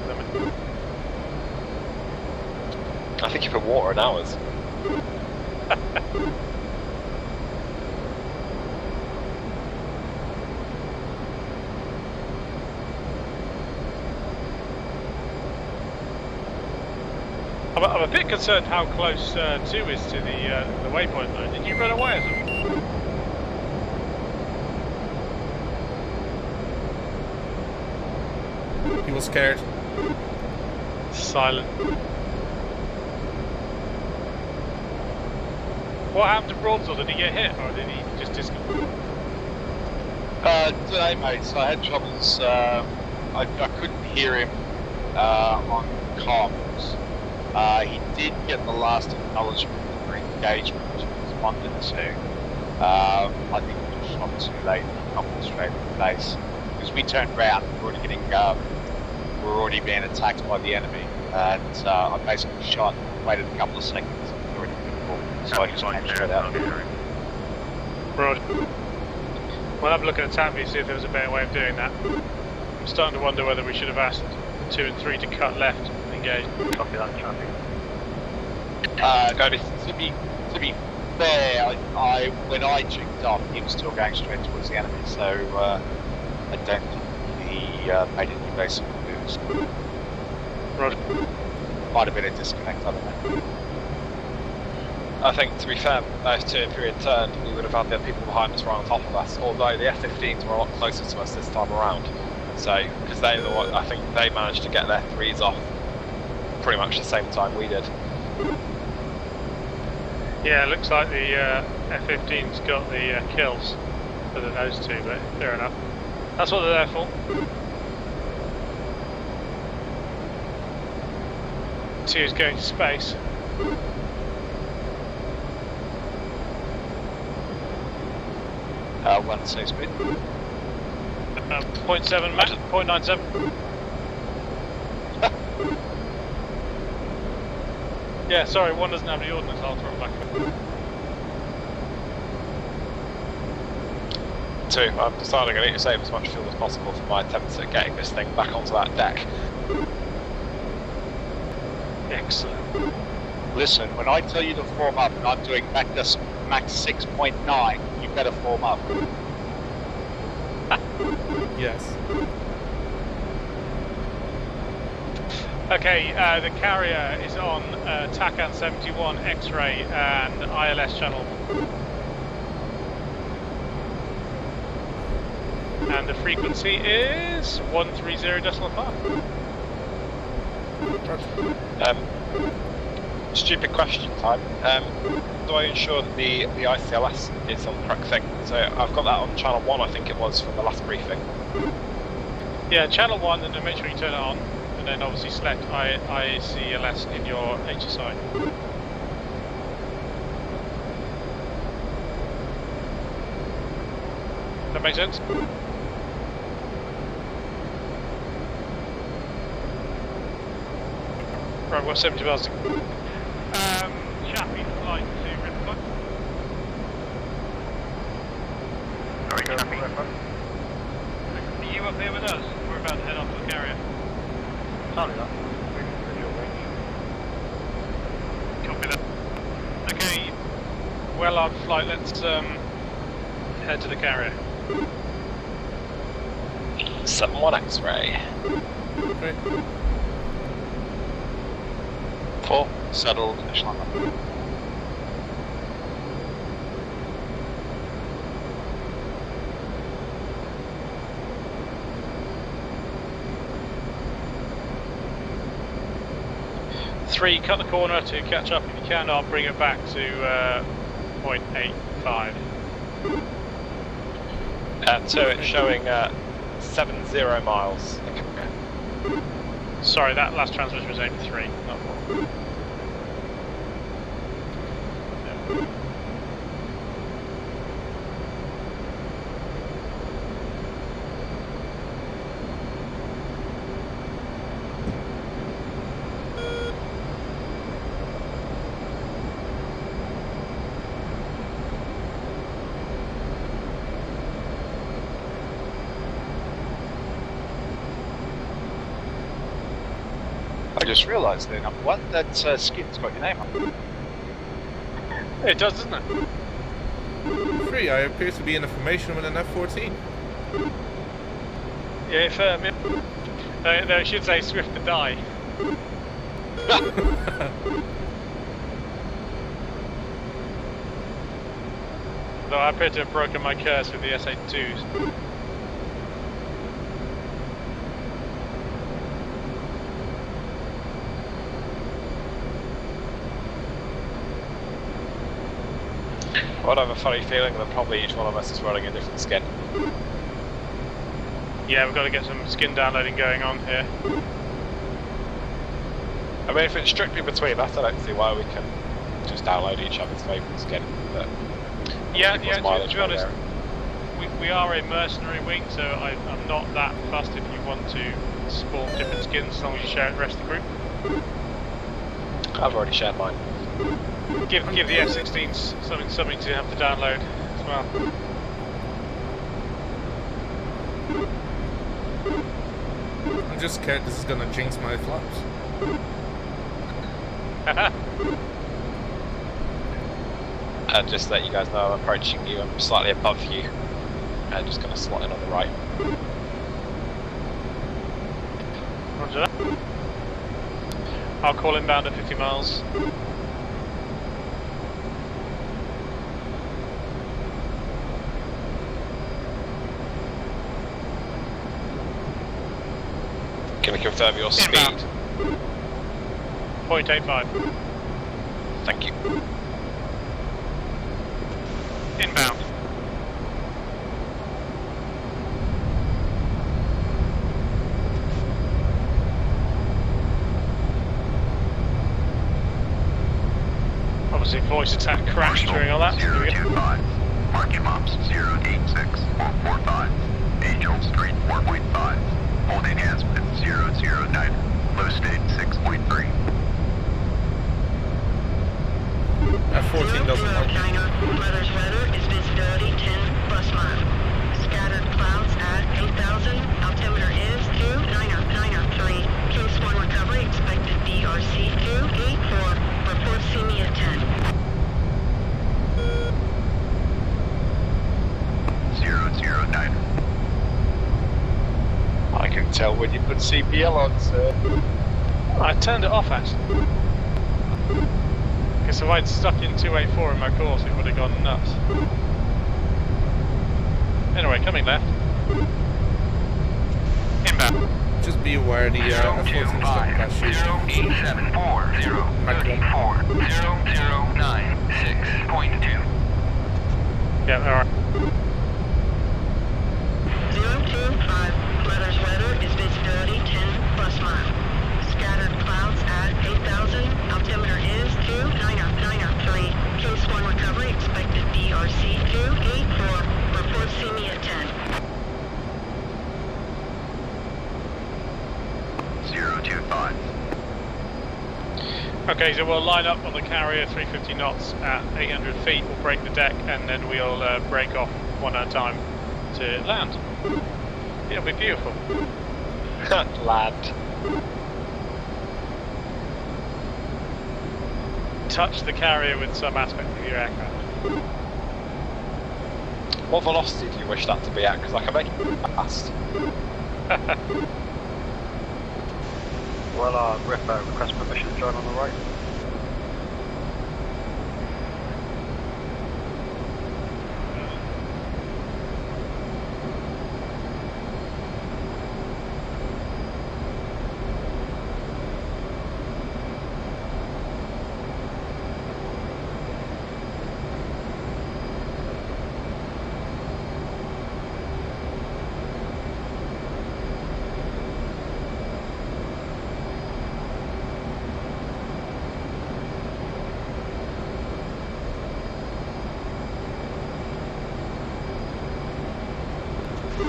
I think you put water in ours. I'm a bit concerned how close 2 is to the waypoint though. Did you run away at them? He was scared. Silent. What happened to Broadsword? Did he get hit or did he just disconnect? Today, mate, so I had troubles. I couldn't hear him on comms. He did get the last acknowledgement for engagement, which he responded to. I think he was shot too late, he got straight in the face. Because we turned round, we were already being attacked by the enemy, and I basically shot, waited a couple of seconds, and we were already been called. So I just came straight out. Right. We'll have a look at the tap view, see if there was a better way of doing that. I'm starting to wonder whether we should have asked 2 and 3 to cut left and engage. Copy that traffic. To be fair, when I jigged off, he was still going straight towards the enemy, so I don't think he made any basic moves. Roger. Might have been a disconnect, I don't know. I think, to be fair, those 2 if we had turned, we would have had the people behind us right on top of us, although the F-15s were a lot closer to us this time around. So, because they were, I think they managed to get their 3s off pretty much the same time we did. Yeah, it looks like the F-15's got the kills for those 2, but fair enough. That's what they're there for. 2 is going to space. One safe speed. 0.7 Mach, 0.97. Yeah, sorry, 1 doesn't have the ordnance, I'll throw it back. 2, I'm deciding I need to save as much fuel as possible for my attempts at getting this thing back onto that deck. Excellent. Listen, when I tell you to form up and I'm doing Mach 6.9, you better form up. Yes. Okay, the carrier is on TACAN 71 X-ray and ILS channel. And the frequency is 130.5. Stupid question time. Do I ensure that the ICLS is on the correct thing? So I've got that on channel 1, I think it was, from the last briefing. Yeah, channel 1, and then make sure you turn it on, and then obviously select ICLS in your HSI. That make sense? Right, we're 70 miles to go. Chappie, flight to Riverfront. Sorry, Chappie. Are you up here with us? We're about to head off to the carrier. Tally that. Visual range. Copy that. Okay, well on flight, let's head to the carrier. 7-1 X-ray. Okay. 4, settled, echelon. Three, cut the corner to catch up if you can. I'll bring it back to 0.85. 2, it's showing 70 miles. Sorry, that last transmission was 83, not 4. I just realised then, number 1, that skin's got your name on it. It does, doesn't it? 3, I appear to be in a formation with an F-14. Yeah, if they should say swift to die. Though I appear to have broken my curse with the S-82s. I have a funny feeling that probably each one of us is running a different skin. Yeah, we've got to get some skin downloading going on here. I mean, if it's strictly between us, I don't see why we can just download each other's favourite skin. But yeah, to be honest, we are a mercenary wing, so I'm not that fussed if you want to spawn different skins as long as you share it with the rest of the group. I've already shared mine. Give the F-16s something to have to download as well. I'm just scared this is gonna jinx my flaps. And just let you guys know I'm approaching you, I'm slightly above you. And just going to slot in on the right. Roger that. I'll call inbound at 50 miles. Can you confirm your speed? 0.85. Thank you. Inbound. Obviously voice attack crash during all that. 025. Marking mops 086 445. Angel Street 4.5. Holding hands with 009. Low state 6.3. F-14 doesn't work. Weather's weather is visibility 10 plus mile. Scattered clouds at 8,000. Altimeter is 29093. Case 1 recovery expected BRC 284. Report see me at 10. 009. I can tell when you put CPL on, sir. I turned it off actually. Because if I'd stuck in 284 in my course, it would have gone nuts. Anyway, coming left. Inbound. Just be aware the F-14 is coming past you. 0874034 Yeah, alright. 025. Weather's weather is visibility 10 plus mile. Scattered clouds at 8,000. Altimeter is 29093. Case 1 recovery expected BRC 284. Report see me at 10. 025. Okay, so we'll line up on the carrier 350 knots at 800 feet. We'll break the deck and then we'll break off one at a time to land. It'll be beautiful. Land. Touch the carrier with some aspect of your aircraft. What velocity do you wish that to be at? Because I can make it fast. Well, Rip, request permission to join on the right.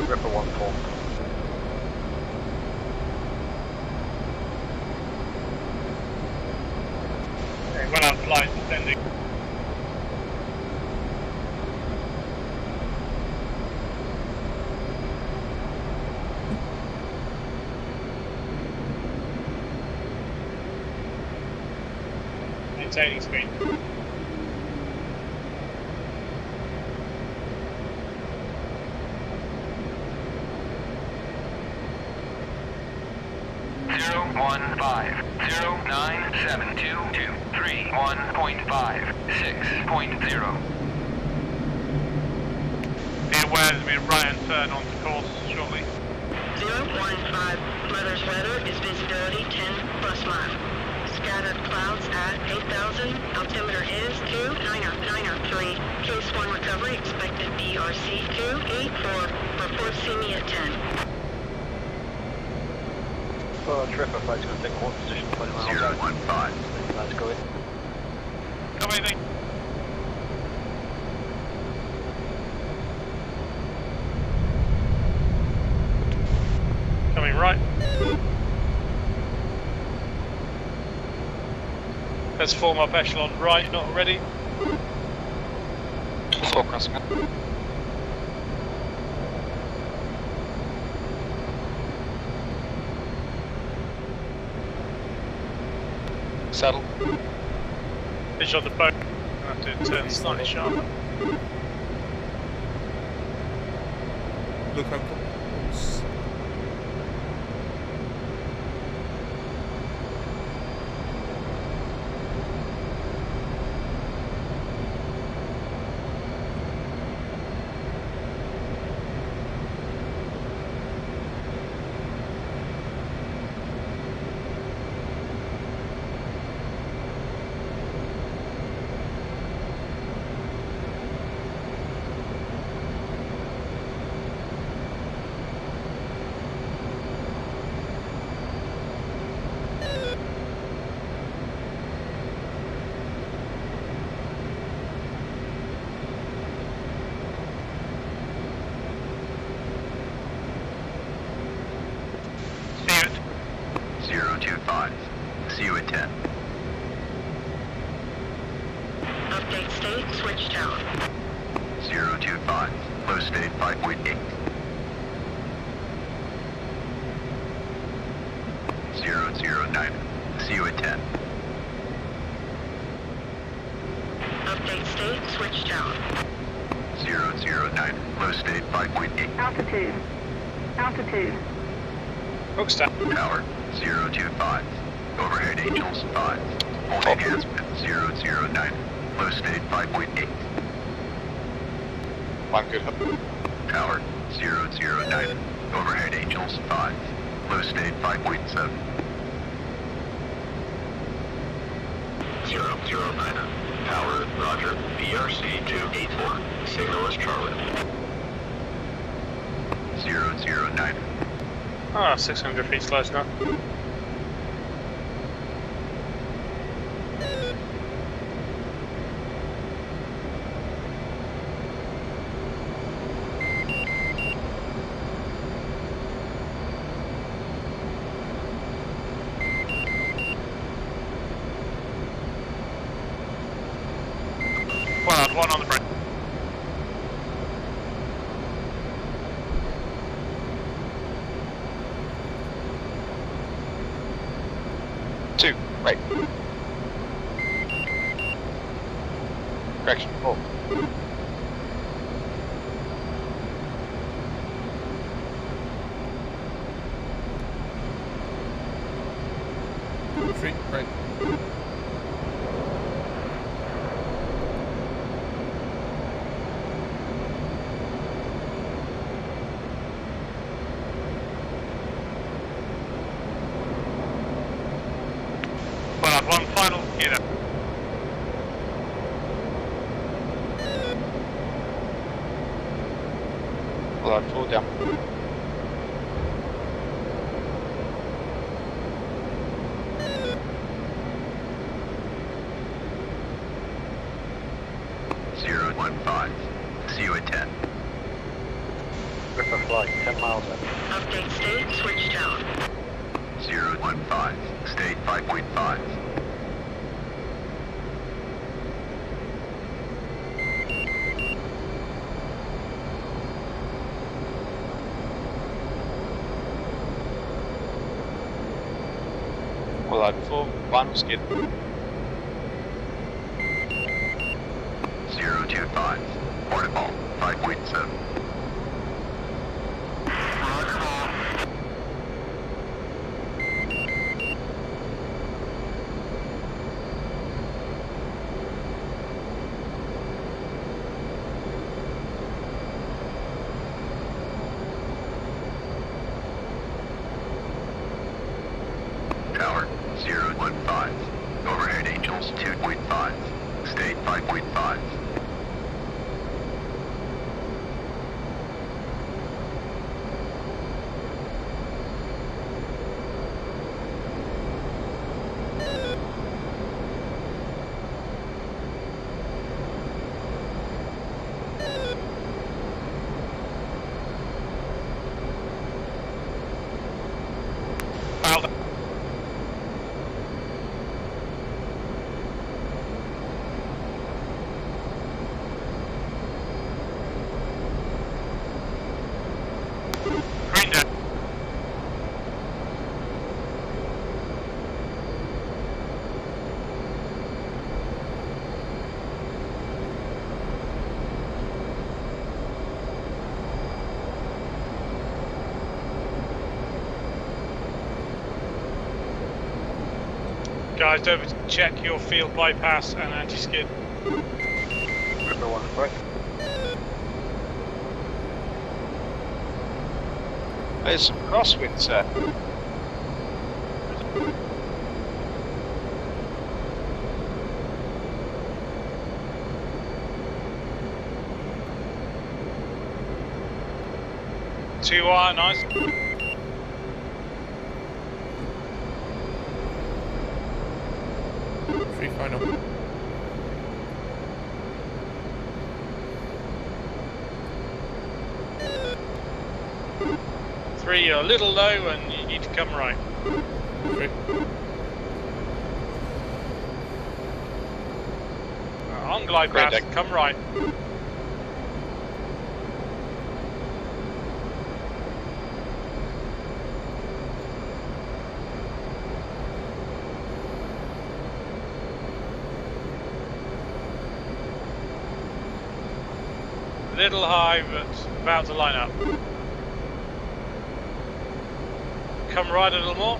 Ripper 1-4. Okay, well out flight, descending. Maintaining speed. Zero 1 5. 0972231.5, 6.0. Be aware there'll be a right hand turn onto course shortly. 015, weather's weather is visibility 10 plus mile. Scattered clouds at 8,000, altimeter is 2993. Case 1 recovery, expected BRC 284. Report see me at 10. Well, Tripper flight's going to take a hold position 20 miles out. 015. Let's go in. Come anything. Coming right. Let's form up echelon right, not already. Full crossing. Settle. Fish on the boat. I have to turn slightly sharp. Look how close. See you at 025. See you at 10. Update state, switch tower. 025. Low state 5.8. 009. See you at 10. Update state, switch tower. 009. Low state 5.8. Altitude. Altitude. Hookstep. Tower 025. Overhead Angels 5. Holding hands with 009. Low state 5.8. One good. Tower 009. Overhead Angels 5. Low state 5.7. 009. Tower, roger. BRC 284. Signal is Charlie. 009. Ah, 600 feet close now. One on the brake. Two, right. Correction, full. Three, right. One final gear up. Well, full down. Zero 15. See you at 10. Tripper flight 10 miles out. Update state, switch tower. 015. State 5.5. Well, I'd full final skid. 025. Port ball 5.7. Guys, don't check your field bypass and anti-skid. Ripper 1 break. There's some crosswind, sir. Two wire, nice. Free final. Three, you're a little low and you need to come right. Free. On glide Great path, deck. come right. Little high, but about to line up. Come right a little more.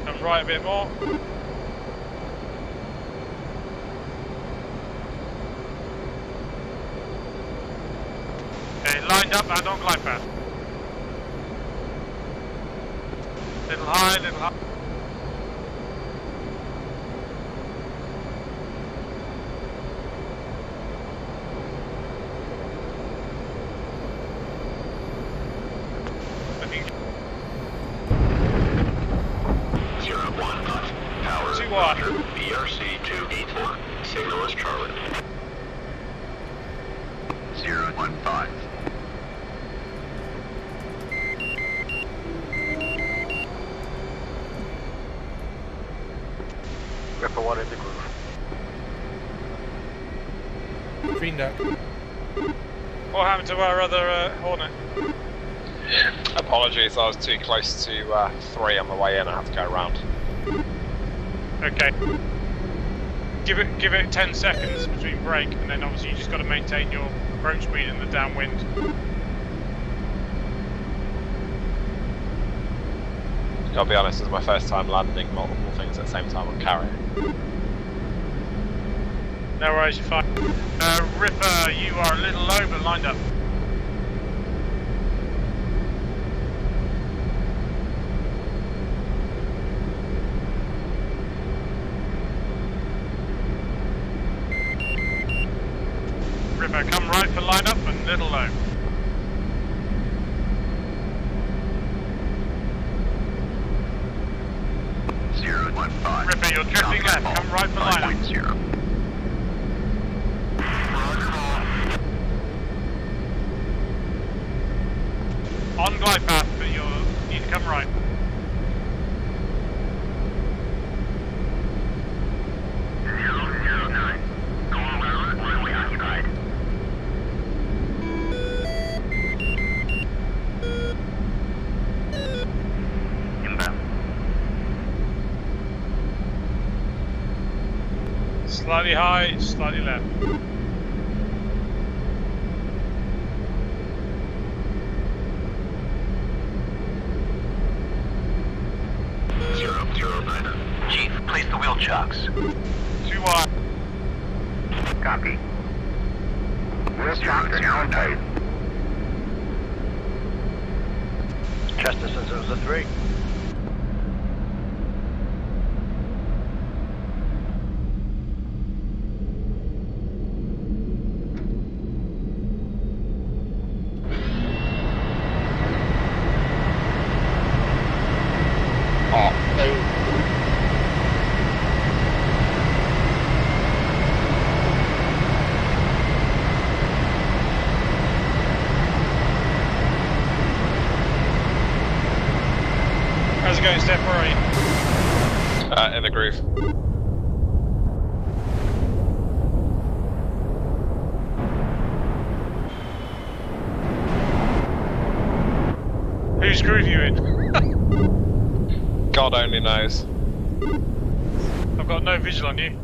Come right a bit more. Okay, lined up and on glide path. Little high, little high. Looking 01 knots. Power. Two wide. Roger. BRC 284. Signal is Charlie. 015. Ripper 1 in the groove. Green deck. What happened to our other Hornet? Apologies, I was too close to 3 on the way in. I had to go around. Okay. Give it 10 seconds between break, and then obviously you just got to maintain your approach speed in the downwind. I'll be honest, this is my first time landing multiple things at the same time on carrier. No worries, you're fine. Ripper, you are a little low, but lined up. Ripper, come right for line up and little low. Ripper, you're drifting left, come right for line up. On glide path, but you need to come right. Slightly high, slightly left. Chief, place the wheel chocks. 2 wide. Copy. Wheel chocks are now in place. Chesterton's was a 3. How's it going, Steph? Where are you? In the groove. Whose groove you in? God only knows. I've got no visual on you.